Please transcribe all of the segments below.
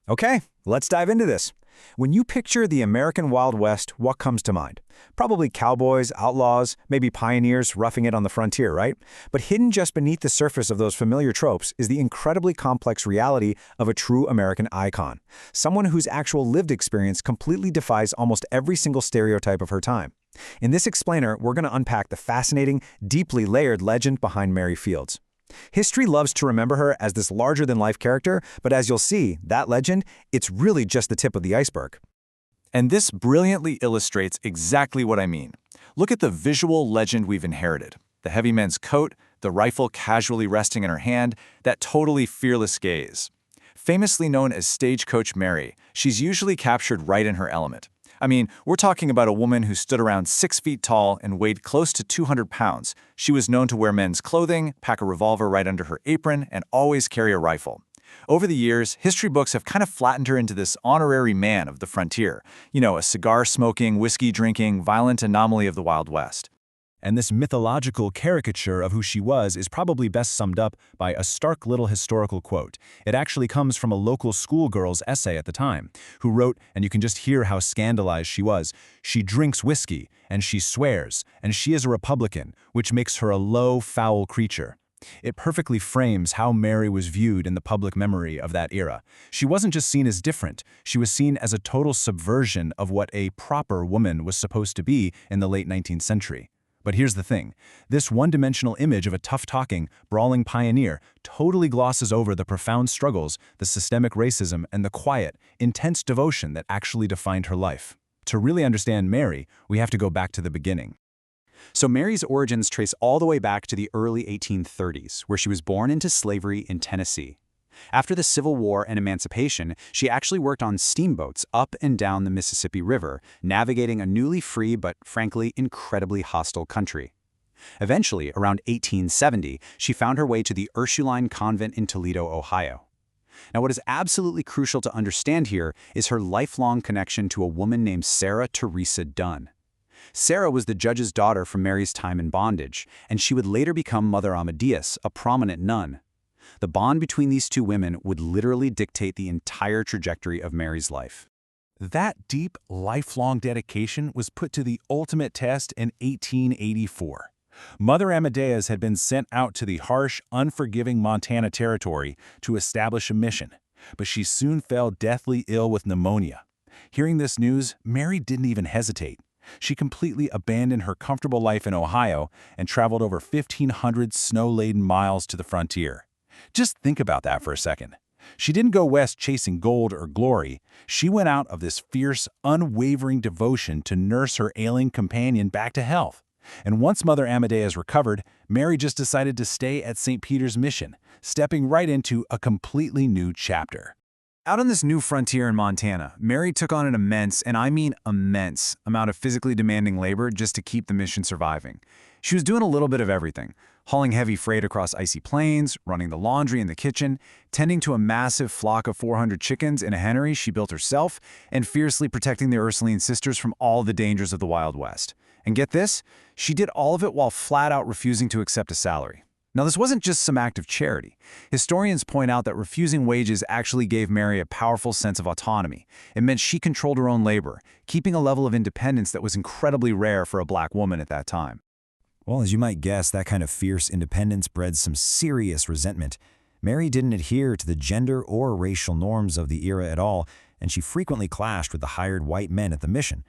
Okay, let's dive into this. When you picture the American Wild West, what comes to mind? Probably cowboys, outlaws, maybe pioneers roughing it on the frontier, right? But hidden just beneath the surface of those familiar tropes is the incredibly complex reality of a true American icon. Someone whose actual lived experience completely defies almost every single stereotype of her time. In this explainer, we're going to unpack the fascinating, deeply layered legend behind Mary Fields. History loves to remember her as this larger-than-life character, but as you'll see, that legend, it's really just the tip of the iceberg. And this brilliantly illustrates exactly what I mean. Look at the visual legend we've inherited. The heavy man's coat, the rifle casually resting in her hand, that totally fearless gaze. Famously known as Stagecoach Mary, she's usually captured right in her element. I mean, we're talking about a woman who stood around 6 feet tall and weighed close to 200 pounds. She was known to wear men's clothing, pack a revolver right under her apron, and always carry a rifle. Over the years, history books have kind of flattened her into this honorary man of the frontier. You know, a cigar-smoking, whiskey-drinking, violent anomaly of the Wild West. And this mythological caricature of who she was is probably best summed up by a stark little historical quote. It actually comes from a local schoolgirl's essay at the time, who wrote, and you can just hear how scandalized she was, "She drinks whiskey, and she swears, and she is a Republican, which makes her a low, foul creature." It perfectly frames how Mary was viewed in the public memory of that era. She wasn't just seen as different, she was seen as a total subversion of what a proper woman was supposed to be in the late 19th century. But here's the thing. This one-dimensional image of a tough-talking, brawling pioneer totally glosses over the profound struggles, the systemic racism, and the quiet, intense devotion that actually defined her life. To really understand Mary, we have to go back to the beginning. So Mary's origins trace all the way back to the early 1830s, where she was born into slavery in Tennessee. After the Civil War and emancipation, she actually worked on steamboats up and down the Mississippi River, navigating a newly free but, frankly, incredibly hostile country. Eventually, around 1870, she found her way to the Ursuline Convent in Toledo, Ohio. Now, what is absolutely crucial to understand here is her lifelong connection to a woman named Sarah Teresa Dunn. Sarah was the judge's daughter from Mary's time in bondage, and she would later become Mother Amadeus, a prominent nun. The bond between these two women would literally dictate the entire trajectory of Mary's life. That deep, lifelong dedication was put to the ultimate test in 1884. Mother Amadeus had been sent out to the harsh, unforgiving Montana Territory to establish a mission, but she soon fell deathly ill with pneumonia. Hearing this news, Mary didn't even hesitate. She completely abandoned her comfortable life in Ohio and traveled over 1,500 snow-laden miles to the frontier. Just think about that for a second. She didn't go west chasing gold or glory. She went out of this fierce, unwavering devotion to nurse her ailing companion back to health. And once Mother Amadeus recovered, Mary just decided to stay at St. Peter's Mission, stepping right into a completely new chapter. Out on this new frontier in Montana, Mary took on an immense, and I mean immense, amount of physically demanding labor just to keep the mission surviving. She was doing a little bit of everything, hauling heavy freight across icy plains, running the laundry in the kitchen, tending to a massive flock of 400 chickens in a hennery she built herself, and fiercely protecting the Ursuline sisters from all the dangers of the Wild West. And get this, she did all of it while flat out refusing to accept a salary. Now, this wasn't just some act of charity. Historians point out that refusing wages actually gave Mary a powerful sense of autonomy. It meant she controlled her own labor, keeping a level of independence that was incredibly rare for a black woman at that time. Well, as you might guess, that kind of fierce independence bred some serious resentment. Mary didn't adhere to the gender or racial norms of the era at all, and she frequently clashed with the hired white men at the mission.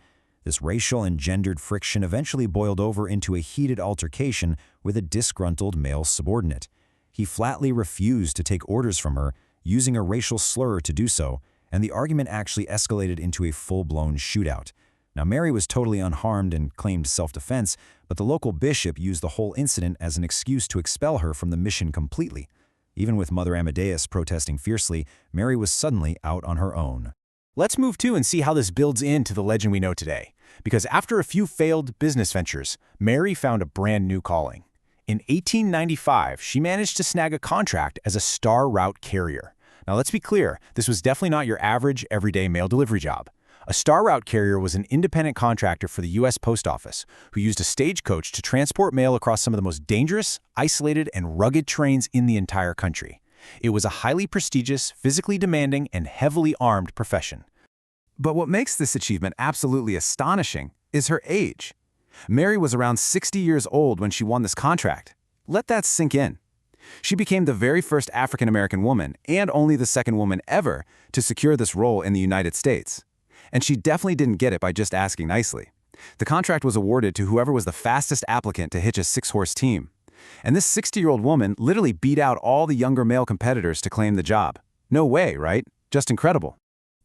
This racial and gendered friction eventually boiled over into a heated altercation with a disgruntled male subordinate. He flatly refused to take orders from her, using a racial slur to do so, and the argument actually escalated into a full-blown shootout. Now, Mary was totally unharmed and claimed self-defense, but the local bishop used the whole incident as an excuse to expel her from the mission completely. Even with Mother Amadeus protesting fiercely, Mary was suddenly out on her own. Let's move to and see how this builds into the legend we know today. Because after a few failed business ventures, Mary found a brand new calling. In 1895, she managed to snag a contract as a star route carrier. Now let's be clear, this was definitely not your average, everyday mail delivery job. A star route carrier was an independent contractor for the U.S. Post Office who used a stagecoach to transport mail across some of the most dangerous, isolated, and rugged terrains in the entire country. It was a highly prestigious, physically demanding, and heavily armed profession. But what makes this achievement absolutely astonishing is her age. Mary was around 60 years old when she won this contract. Let that sink in. She became the very first African-American woman, and only the second woman ever, to secure this role in the United States. And she definitely didn't get it by just asking nicely. The contract was awarded to whoever was the fastest applicant to hitch a 6-horse team. And this 60-year-old woman literally beat out all the younger male competitors to claim the job. No way, right? Just incredible.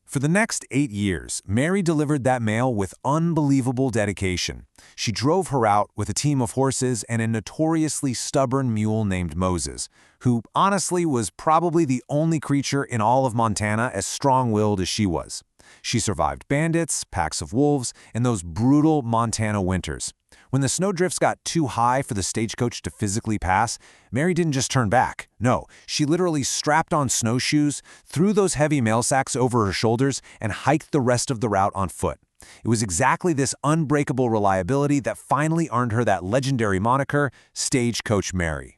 For the next 8 years, Mary delivered that mail with unbelievable dedication. She drove her out with a team of horses and a notoriously stubborn mule named Moses, who honestly was probably the only creature in all of Montana as strong-willed as she was. She survived bandits, packs of wolves, and those brutal Montana winters. When the snowdrifts got too high for the stagecoach to physically pass, Mary didn't just turn back. No, she literally strapped on snowshoes, threw those heavy mail sacks over her shoulders, and hiked the rest of the route on foot. It was exactly this unbreakable reliability that finally earned her that legendary moniker, Stagecoach Mary.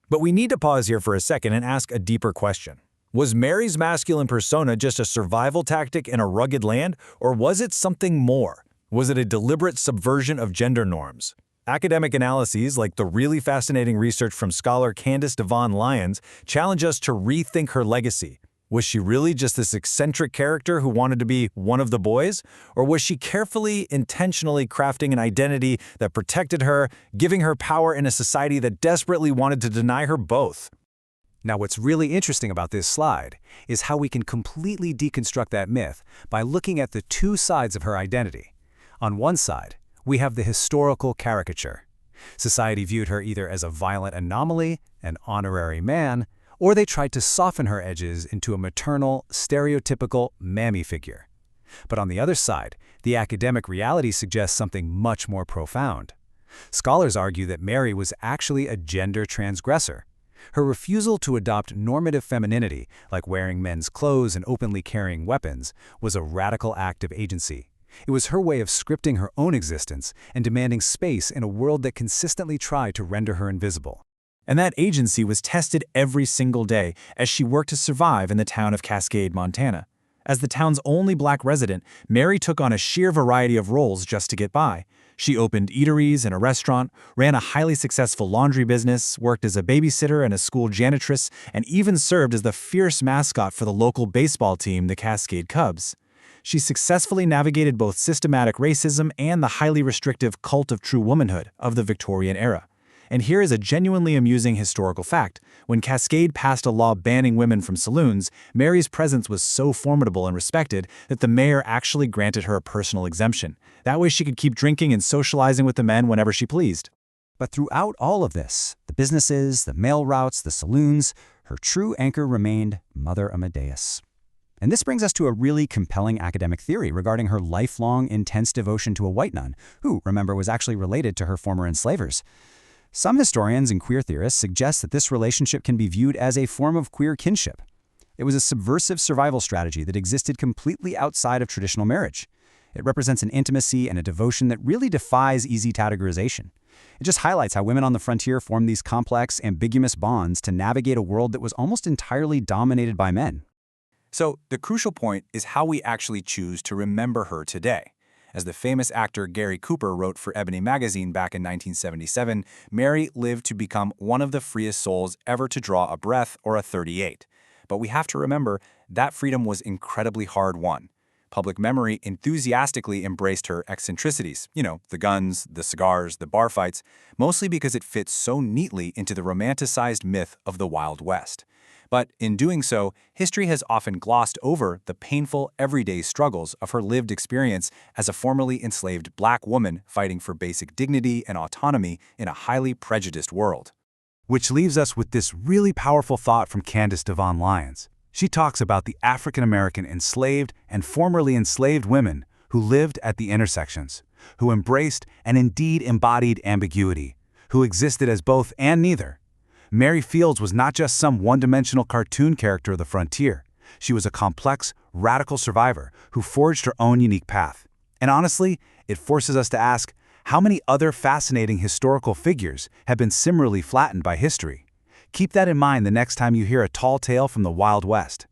But we need to pause here for a second and ask a deeper question. Was Mary's masculine persona just a survival tactic in a rugged land, or was it something more? Was it a deliberate subversion of gender norms? Academic analyses, like the really fascinating research from scholar Candace Devon Lyons, challenge us to rethink her legacy. Was she really just this eccentric character who wanted to be one of the boys? Or was she carefully, intentionally crafting an identity that protected her, giving her power in a society that desperately wanted to deny her both? Now, what's really interesting about this slide is how we can completely deconstruct that myth by looking at the two sides of her identity. On one side, we have the historical caricature. Society viewed her either as a violent anomaly, an honorary man, or they tried to soften her edges into a maternal, stereotypical mammy figure. But on the other side, the academic reality suggests something much more profound. Scholars argue that Mary was actually a gender transgressor. Her refusal to adopt normative femininity, like wearing men's clothes and openly carrying weapons, was a radical act of agency. It was her way of scripting her own existence and demanding space in a world that consistently tried to render her invisible. And that agency was tested every single day as she worked to survive in the town of Cascade, Montana. As the town's only black resident, Mary took on a sheer variety of roles just to get by. She opened eateries and a restaurant, ran a highly successful laundry business, worked as a babysitter and a school janitress, and even served as the fierce mascot for the local baseball team, the Cascade Cubs. She successfully navigated both systematic racism and the highly restrictive cult of true womanhood of the Victorian era. And here is a genuinely amusing historical fact. When Cascade passed a law banning women from saloons, Mary's presence was so formidable and respected that the mayor actually granted her a personal exemption. That way she could keep drinking and socializing with the men whenever she pleased. But throughout all of this, the businesses, the mail routes, the saloons, her true anchor remained Mother Amadeus. And this brings us to a really compelling academic theory regarding her lifelong, intense devotion to a white nun, who, remember, was actually related to her former enslavers. Some historians and queer theorists suggest that this relationship can be viewed as a form of queer kinship. It was a subversive survival strategy that existed completely outside of traditional marriage. It represents an intimacy and a devotion that really defies easy categorization. It just highlights how women on the frontier formed these complex, ambiguous bonds to navigate a world that was almost entirely dominated by men. So the crucial point is how we actually choose to remember her today. As the famous actor Gary Cooper wrote for Ebony magazine back in 1977, Mary lived to become one of the freest souls ever to draw a breath or a .38. But we have to remember that freedom was incredibly hard-won. Public memory enthusiastically embraced her eccentricities, the guns, the cigars, the bar fights, mostly because it fits so neatly into the romanticized myth of the Wild West. But in doing so, history has often glossed over the painful, everyday struggles of her lived experience as a formerly enslaved black woman fighting for basic dignity and autonomy in a highly prejudiced world. Which leaves us with this really powerful thought from Candace Devon Lyons. She talks about the African-American enslaved and formerly enslaved women who lived at the intersections, who embraced and indeed embodied ambiguity, who existed as both and neither. Mary Fields was not just some one-dimensional cartoon character of the frontier. She was a complex, radical survivor who forged her own unique path. And honestly, it forces us to ask, how many other fascinating historical figures have been similarly flattened by history? Keep that in mind the next time you hear a tall tale from the Wild West.